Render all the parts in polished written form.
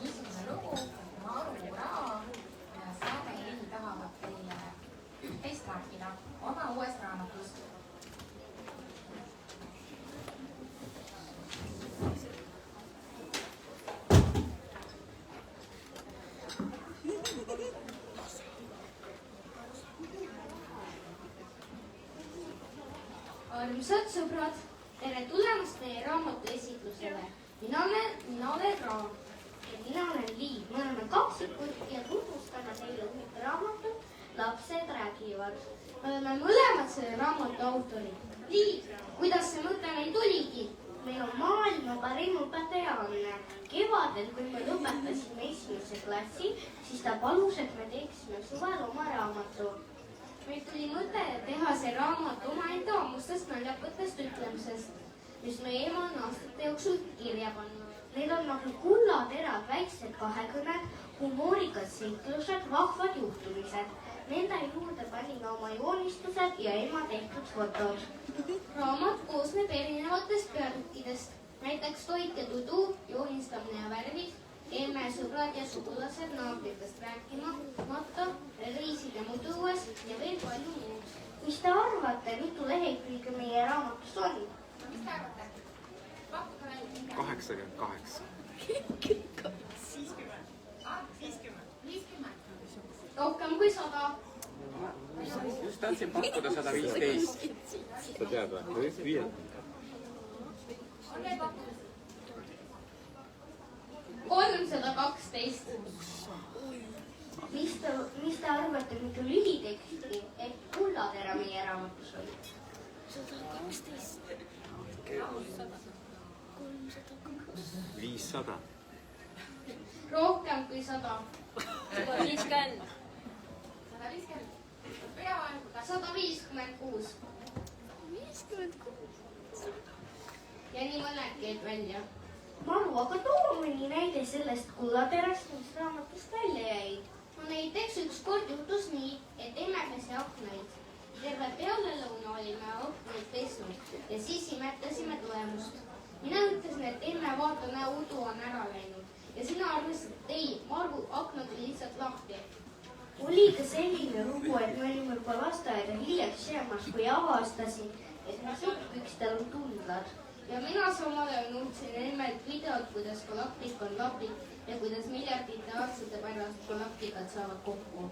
niisugune lugu, Maru Rao ja Sääne Heli tahavad teile teist rääkida oma uuest raamatust. Armsad sõbrad, tere tulemast meie raamatu esitlusele. Mina olen Raam ja mina olen Liiv. Me oleme kaksikud ja tutvustame teile uut raamatut Lapsed räägivad. Me oleme mõlemad selle raamatu autorid. Liiv, kuidas see mõte meil tuligi? Meil on maailma parim õpetaja Anne. Kevadel, kui me lõpetasime 1. klassi, siis ta palus, et me teeksime suvel oma raamatu. Meil tuli mõte teha see raamat omaenda ammustest naljakatest ütlemisest, mis meie ema on aastate jooksul kirja pannud. Need on nagu kullaterad, väiksed kahekõned, humoorikad seiklused, vahvad juhtumised. Nende juurde panime oma joonistused ja ema tehtud fotod. Raamat koosneb erinevatest peatükkidest, näiteks toit ja tudu, joonistamine ja värvid, emme, sõbrad ja sugulased naabritest rääkimata, reiside muduues ja veel palju muud. Mis te arvate, mitu lehekülge meie raamatus on? Mis te arvate? Pakkuge välja. 88. 50. Rohkem kui 100. Just tahtsin pakkuda 115. Sa tead või? 5. On veel pakkuda? 312. Mis te arvate, mitu lühiteksti, et kullatera meie raamatus oli? 112. 500. Rohkem kui 100. 150. 150. Peavajalikku 156. 56. Ja nii mõned käib välja. Maru, aga too mõni näide sellest kullaterast, mis raamatust välja jäid. No näiteks ükskord juhtus nii, et emme pesi aknaid. Terve pealelõuna olime aknaid pesnud ja siis imetasime tulemust. Mina ütlesin, et emme vaata, näe, udu on ära läinud. Ja sina arvasid, et ei, Maru, aknad oli lihtsalt lahti. Oli ka selline lugu, et me olime juba lasteaeda hiljaks jäämas, kui avastasin, et mu suhkpükstel on tundlad. Ja mina samal ajal nõudsin emmelt videot, kuidas galaktika on lapik ja kuidas miljardite aastate pärast galaktikad saavad kokku.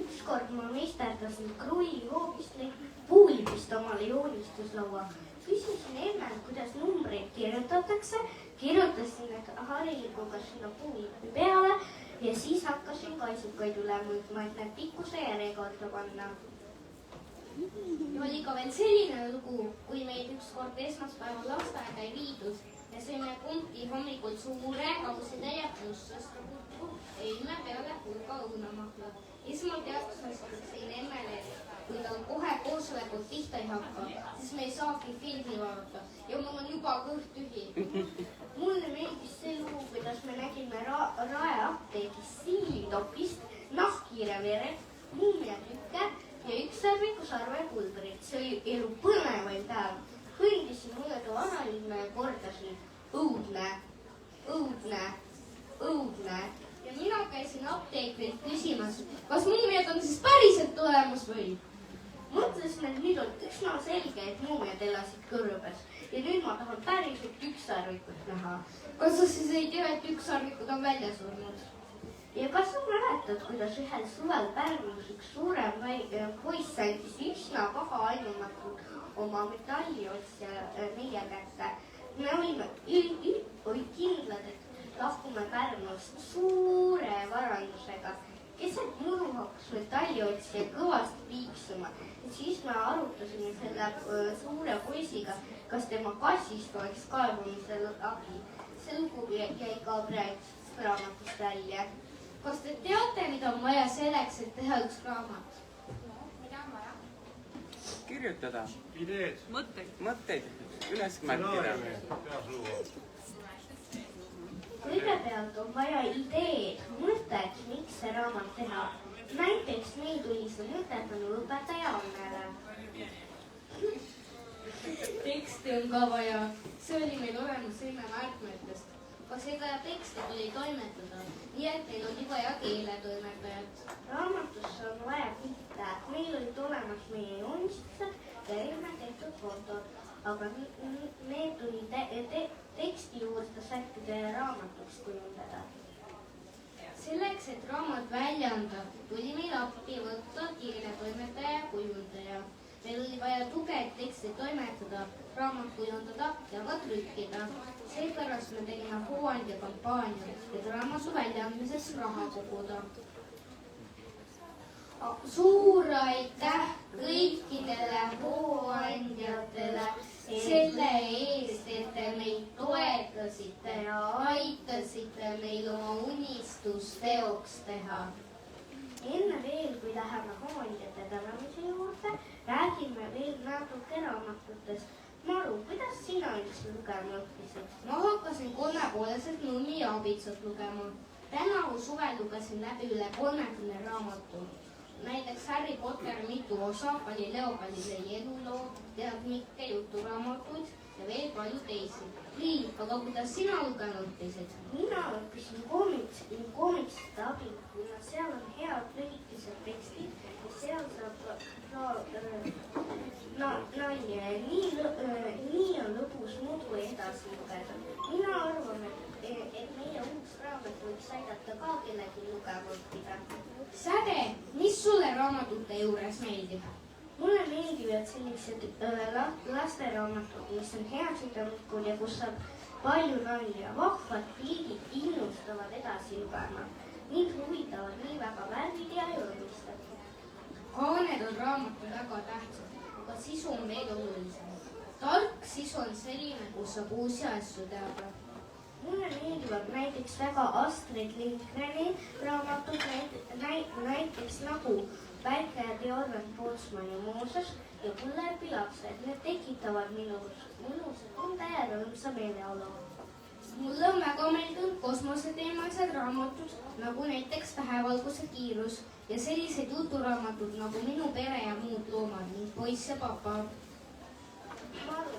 Ükskord ma meisterdasin krullihoobist puulipist omale joonistuslaua. Küsisin emmelt, kuidas numbreid kirjutatakse, kirjutasin need harilikuga sinna puulipi peale ja siis hakkasin kaisukaid üle mõõtma, et need pikkuse järjekorda panna. Ja oli ka veel selline lugu, kui meid ükskord esmaspäeval lasteaeda ei viidud ja sõime punkti hommikul suure kausitäie plussast emme peale hulga õunamahla. Esmalt teadvustasin emmele, kui tal kohe koosolekut pihta ei hakka, siis me ei saagi filmi vaadata ja mul on juba kõht tühi. Mulle meeldis see lugu, kuidas me nägime Rae apteegis siilitopist, nahkhiireveret, muumiatükke ja ükssarviku sarvekuldrit. See oli elu põnevaim päev. Kõndisin mööda vanalinna ja kordasin õudne, õudne, õudne. Ja mina käisin apteekrilt küsimas, kas muumiad on siis päriselt olemas või? Mõtlesin, et nüüd on üsna selge, et muumiad elasid kõrbes. Ja nüüd ma tahan päriselt ükssarvikut näha. Kas sa siis ei tea, et ükssarvikud on välja surnud? Ja kas sa mäletad, kuidas ühel suvel Pärnus üks suurem poiss andis üsna paha ainumatult oma metalliotsja meie kätte? Me olime kindlad, et lahkume Pärnust suure varandusega. Keset muru hakkas metalliotsja kõvasti piiksuma ja siis me arutasime selle suure poisiga, kas tema kassist oleks kaevumisel abi. See lugu jäi ka praegusest raamatust välja. Kas te teate, mida on vaja selleks, et teha üks raamat? Mida on vaja? Kirjutada. Ideed. Mõtteid üles märkida. Kõigepealt on vaja ideed, mõtet, miks see raamat teha. Näiteks meil tuli see mõte tänu õpetaja Annele. Teksti on ka vaja. See oli meil olemas enne märkmetest. aga seda teksti tuli toimetada, nii et meil oli vaja keeletoimetajat. Raamatusse on vaja pilte, meil olid olemas meie joonistused ja enne tehtud fotod, aga need tuli teksti juurde sättida ja raamatuks kujundada. Selleks, et raamat välja anda, tuli meil appi võtta keeletoimetaja ja kujundaja. Meil oli vaja tuge, et teksti toimetada, raamat kujundada ja ka trükkida. Seepärast me tegime hooandja kampaania, et raamatu väljaandmiseks raha koguda. Suur aitäh kõikidele hooandjatele selle eest, et te meid toetasite ja aitasite meil oma unistust teoks teha. Enne veel, kui läheme hooandjate tänamise juurde, räägime veel natuke raamatutest. Maru, kuidas sina üldse lugema õppisid? Ma hakkasin 3-poolselt Nummi ja Abitsat lugema. Tänavu suvel lugesin läbi üle 30 raamatu. Näiteks Harry Potter mitu osa, Galileo Galilei eluloo, Tead Mikke juturaamatuid ja veel palju teisi. Liin, aga kuidas sina lugema õppisid? Mina õppisin koomiksite abil, kuna seal on head lühikesed tekstid ja seal saab nalja ja nii on lõbus muidu edasi lugeda. Mina arvan, et meie uus raamat võiks aidata ka kellegi lugema õppida. Säge, mis sulle raamatute juures meeldib? Mulle meeldivad sellised lasteraamatud, mis on hea südamlikul ja kus saab palju nalja. Vahvad pildid innustavad edasi lugema. Mind huvitavad nii väga värvid ja joonistad. Kaaned on raamatud väga tähtsad, aga sisu on veel olulisem. Tark sisu on selline, kus saab uusi asju teada. Mulle meeldivad näiteks väga Astrid Lindgreni raamatud, näiteks nagu Väike Björn Pootsmani Mooses ja Kullerbi lapsed. Need tekitavad mõnusa tunde ja rõõmsa meeleolu. Mulle on väga meeldinud kosmoseteemalised raamatud, nagu näiteks Tähevalguse kiirus ja sellised juturaamatud nagu Minu pere ja muud loomad ning Poiss ja papa.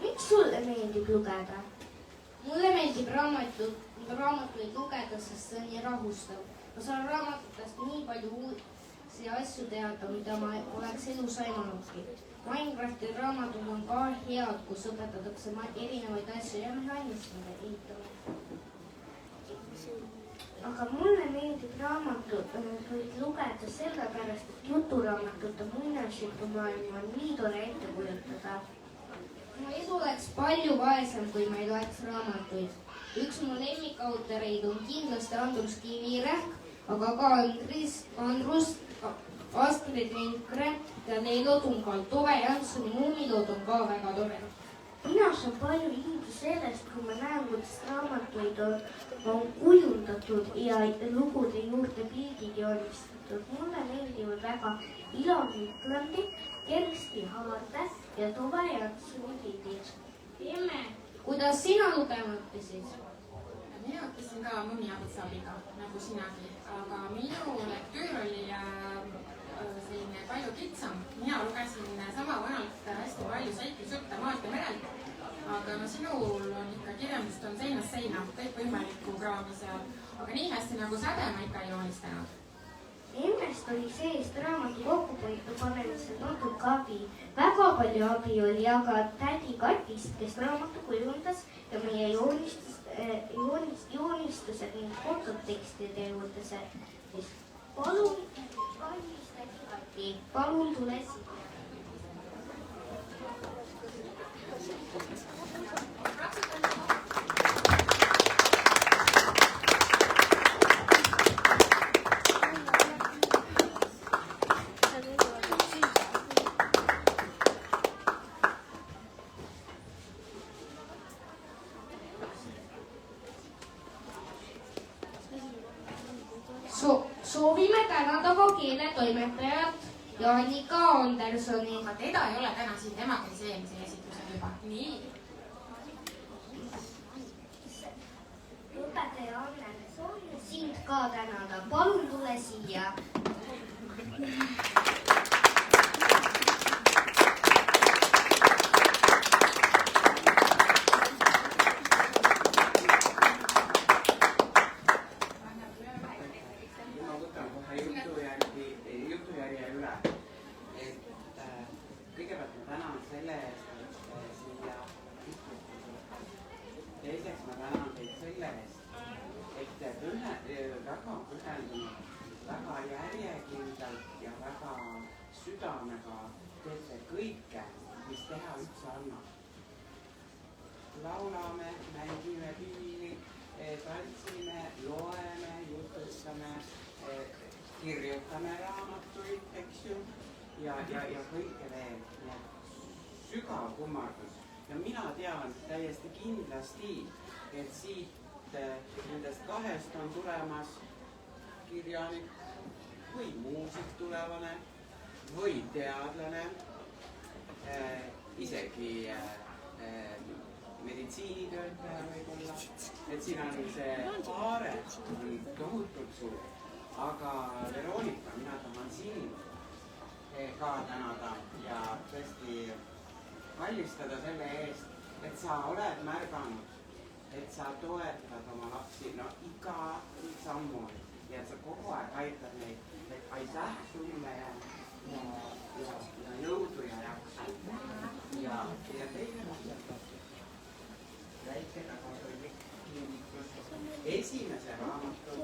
Miks sulle meeldib lugeda? Mulle meeldib raamatuid lugeda, sest see on nii rahustav. Ma saan raamatutest nii palju uusi asju teada, mida ma oleks elus aimanudki. Minecrafti raamatud on ka head, kus õpetatakse erinevaid asju ja mehhanisme ehitama. Aga mulle meeldib raamatuid lugeda sellepärast, et juturaamatute muinasjutumaailma on nii tore ette kujutada. Mu elu oleks palju vaesem, kui ma ei loeks raamatuid. Üks mu lemmikautoreid on kindlasti Andrus Kivirähk, aga ka Andrus, Astrid Lindgren ja Leilo Tungal. Tove Janssoni muumilood on ka väga tore. Mina saan palju indu sellest, kui ma näen, kuidas raamatuid on kujundatud ja lugude juurde pildid joonistatud. Mulle meeldivad väga Ilon Viklandi, Kersti Haarde ja Tove Janssoni pildid. Emme, kuidas sina lugema õppisid? Mina õppisin ka Mummi Abitsa abiga, nagu sinagi, aga minu lektüür oli selline palju kitsam. Mina lugesin sama vanalt hästi palju seiklusjutte maalt ja merelt, aga sinul on ikka kirjandust on seinast seina, kõik võimalikku kraami seal, aga nii hästi nagu Säde ma ikka ei joonistanud. Emmest oli seest raamatu kokkupanemisel natuke abi. Väga palju abi oli aga tädi Katist, kes raamatu kujundas ja meie joonistused ning fototekstide juurde sättis. Palun, kallis tädi Kati, palun tule siia. Soovime tänada ka keeletoimetajat Jaanika Andersoni. Aga teda ei ole täna siin, tema käis eelmisel esitusel juba. Nii. Õpetaja Anne, soovime sind ka tänada. Palun tule siia. selle eest, et väga pühendunud, väga järjekindlalt ja väga südamega teete kõike, mis teha üldse annab. Laulame, mängime pilli, tantsime, loeme, jutustame, kirjutame raamatuid, eks ju, ja kõike veel. Sügav kummardus. Ja mina tean täiesti kindlasti, et siit nendest kahest on tulemas kirjanik või muusik tulevane või teadlane, isegi meditsiinitöötaja võib-olla, et siin on see haare tohutult suur, aga Veronika, mina tahan sind ka tänada ja tõesti kallistada selle eest, et sa oled märganud, et sa toetad oma lapsi iga sammul ja et sa kogu aeg aitad neid, et aitäh sulle ja jõudu ja jaksu. Ja teine väike tagatoilik kinnitus esimese raamatu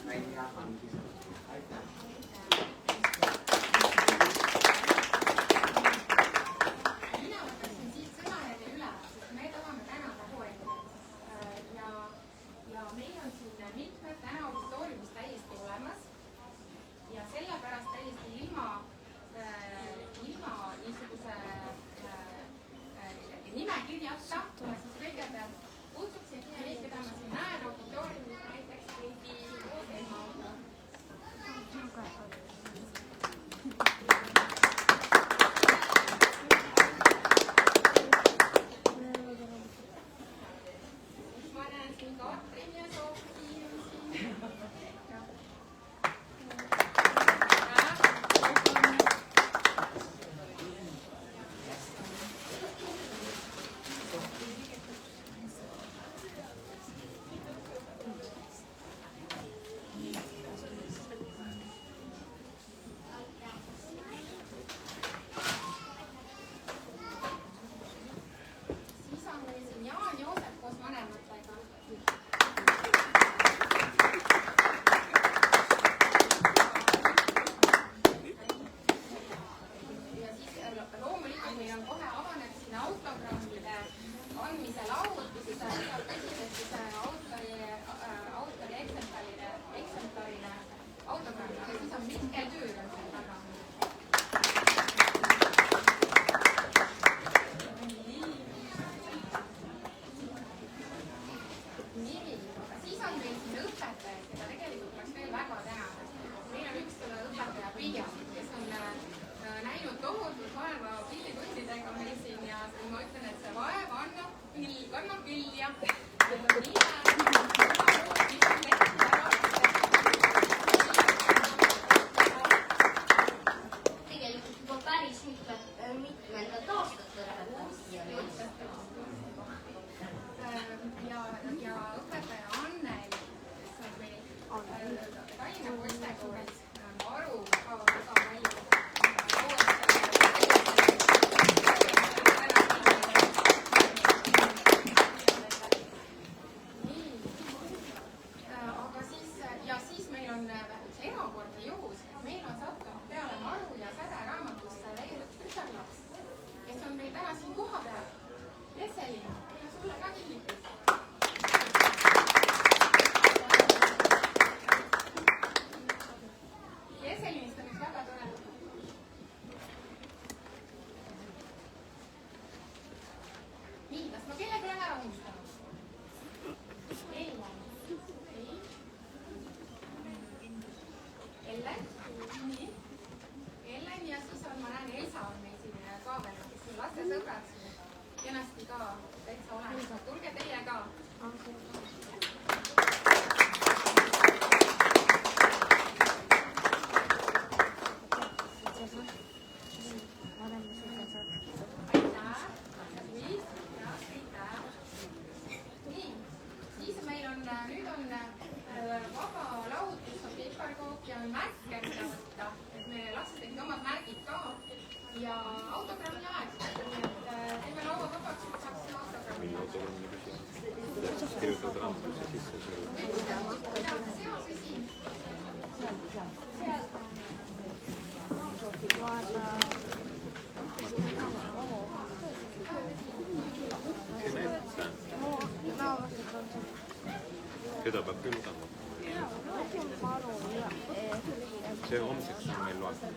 välja andmisel. Aitäh! Mina võtaksin siit sõnajärje üle, sest me tahame tänada poeteid. Ja meil on siin mitmed täna auditooriumis täiesti olemas ja sellepärast täiesti ilma niisuguse nimekirjata, siis kõigepealt kutsuksin neid, keda ma siin näen auditooriumis, näiteks Heidi Ema. Ma näen siin Katrin ja Sofi. Siis on meil siin Jaan Joosep koos vanematega. Ja siis loomulikult meil on kohe avaneb siin autogrammide andmise laud, kus saab esimese autori eksemplarile autogrammi, aga siis on Mikkel Tüür on seal taga. Nii, aga siis on meil siin õpetajad, keda tegelikult oleks veel väga tänada. Meil on üks õpetaja Vilja, kes on näinud tohutult vaeva pillitundidega meil siin ja ma ütlen, et see vaev kannab vilja. Tegelikult juba päris mitmendat aastat õpetab siiani. Ja õpetaja Anneli, kes on meil Tallinna poistekoolis, on aru väga palju. Aga siis meil on üks erakordne juhus, et meil on sattunud peale Maru ja Säde raamatusse veel üks tütarlaps, kes on meil täna siin kohapeal. Leselina, meil on sulle ka kinnitus. Leselinist on üks väga tore. Nii, kas ma kellegi olen ära unustanud? Ellen? Nii. Ellen ja siis on, ma näen, Elsa on meil siin ka veel, kes on lastesõbrad siin kenasti ka täitsa olemas. Tulge teie ka. Aitäh. Nii, siis meil on, nüüd on vaba laud, kus on piparkook ja märke, mida võtta. Et me lapsed tegid omad märgid ka ja autogrammi aeg. Nii et teeme laua vabaks, et saaks autogrammi. raamatusse sisse suruda. Seda peab küll saama. See homseks on meil loetud.